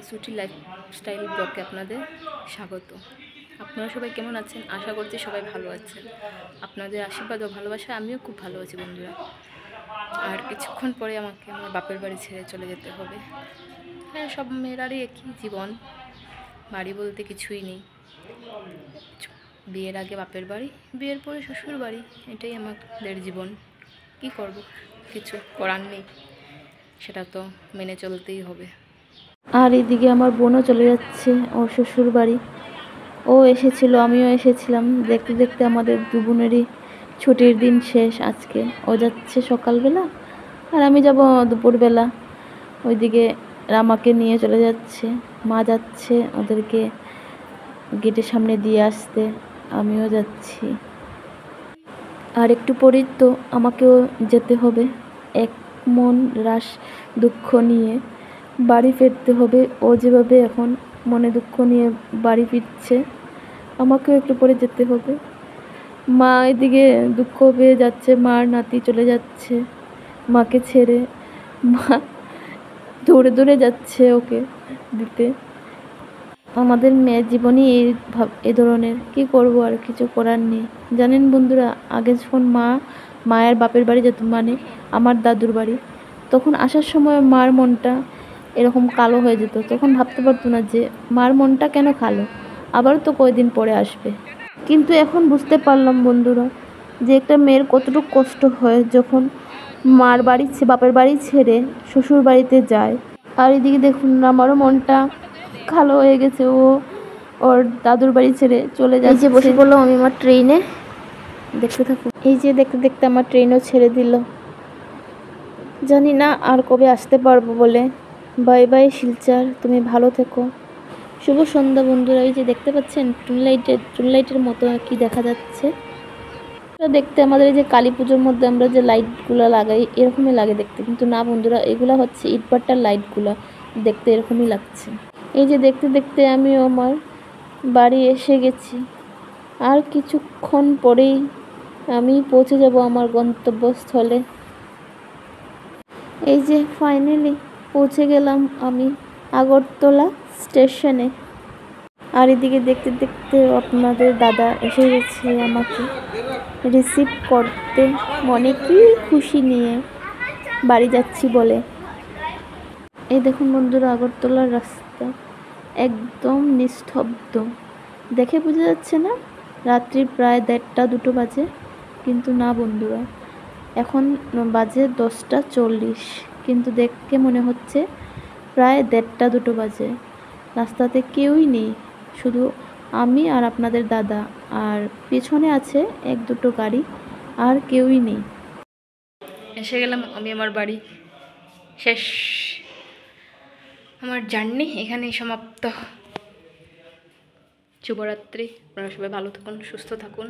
সুটি lifestyle ব্লগে আপনাদের স্বাগত। আপনারা সবাই কেমন আছেন? আশা করছি সবাই ভালো আছেন। আপনাদের আশীর্বাদ ও ভালোবাসা আমিও খুব ভালো আছি বন্ধুরা। আর কিছুক্ষণ পরে আমাকে আমার বাপের বাড়ি ছেড়ে চলে যেতে হবে। হ্যাঁ, সব মেয়েরারই একই জীবন, বাড়ি বলতে কিছুই নেই। বিয়ের আগে বাপের বাড়ি, বিয়ের পরে শ্বশুর বাড়ি, এটাই আমাদের জীবন। কি করব, কিছু করার নেই, সেটা তো মেনে চলতেই হবে। আর এদিকে আমার বোনও চলে যাচ্ছে ওর শ্বশুর বাড়ি। ও এসেছিল, আমিও এসেছিলাম। দেখতে দেখতে আমাদের দু বোনেরই ছুটির দিন শেষ আজকে। ও যাচ্ছে সকালবেলা আর আমি যাব দুপুরবেলা। ওইদিকে রামাকে নিয়ে চলে যাচ্ছে, মা যাচ্ছে ওদেরকে গেটের সামনে দিয়ে আসতে, আমিও যাচ্ছি। আর একটু পরেই তো আমাকেও যেতে হবে। এক মন রাশ দুঃখ নিয়ে বাড়ি ফিরতে হবে। ও যেভাবে এখন মনে দুঃখ নিয়ে বাড়ি ফিরছে, আমাকেও একটু পরে যেতে হবে। মা এদিকে দুঃখ পেয়ে যাচ্ছে, মার নাতি চলে যাচ্ছে মাকে ছেড়ে। মা দৌড়ে দৌড়ে যাচ্ছে ওকে দিতে। আমাদের মেয়ের জীবনই এই ধরনের। কি করব, আর কিছু করার নেই। জানেন বন্ধুরা, আগে যখন মায়ের বাপের বাড়ি যেত, মানে আমার দাদুর বাড়ি, তখন আসার সময় মার মনটা এরকম কালো হয়ে যেত। তখন ভাবতে পারতো না যে মার মনটা কেন কালো, আবারও তো কয়দিন পরে আসবে। কিন্তু এখন বুঝতে পারলাম বন্ধুরা, যে একটা মেয়ের কতটুকু কষ্ট হয় যখন মার বাড়ি বাপের বাড়ি ছেড়ে শ্বশুর বাড়িতে যায়। আর এদিকে দেখুন, আমারও মনটা কালো হয়ে গেছে। ও ওর দাদুর বাড়ি ছেড়ে চলে যাচ্ছে। এই যে বসে পড়লাম আমি আমার ট্রেনে, দেখতে থাকুন। এই যে দেখতে দেখতে আমার ট্রেনও ছেড়ে দিল। জানি না আর কবে আসতে পারবো বলে। বাই বাই শিলচর, তুমি ভালো থেকো। শুভ সন্ধ্যা বন্ধুরা। এই যে দেখতে পাচ্ছেন টুনলাইটের মতো কি দেখা যাচ্ছে। দেখতে আমাদের এই যে কালী পুজোর মধ্যে আমরা যে লাইটগুলো লাগাই এরকমই লাগে দেখতে, কিন্তু না বন্ধুরা, এগুলো হচ্ছে ইটভাটার লাইটগুলো, দেখতে এরকমই লাগছে। এই যে দেখতে দেখতে আমিও আমার বাড়ি এসে গেছি। আর কিছুক্ষণ পরেই আমি পৌঁছে যাব আমার গন্তব্যস্থলে। এই যে ফাইনালি পৌঁছে গেলাম আমি আগরতলা স্টেশনে। আর এদিকে দেখতে দেখতে আপনাদের দাদা এসে গেছে আমাকে রিসিভ করতে, মনে কি খুশি নিয়ে বাড়ি যাচ্ছি বলে। এই দেখুন বন্ধুরা, আগরতলার রাস্তা একদম নিস্তব্ধ। দেখে বোঝা যাচ্ছে না রাত্রি প্রায় 1:30-2 বাজে, কিন্তু না বন্ধুরা, এখন বাজে 10:40, কিন্তু দেখে মনে হচ্ছে প্রায় 1:30-2 বাজে। রাস্তাতে কেউই নেই, শুধু আমি আর আপনাদের দাদা, আর পেছনে আছে 1-2 গাড়ি, আর কেউই নেই। এসে গেলাম আমি আমার বাড়ি। শেষ আমার জার্নি, এখানেই সমাপ্ত। শুভরাত্রি। আপনারা সবাই ভালো থাকুন, সুস্থ থাকুন।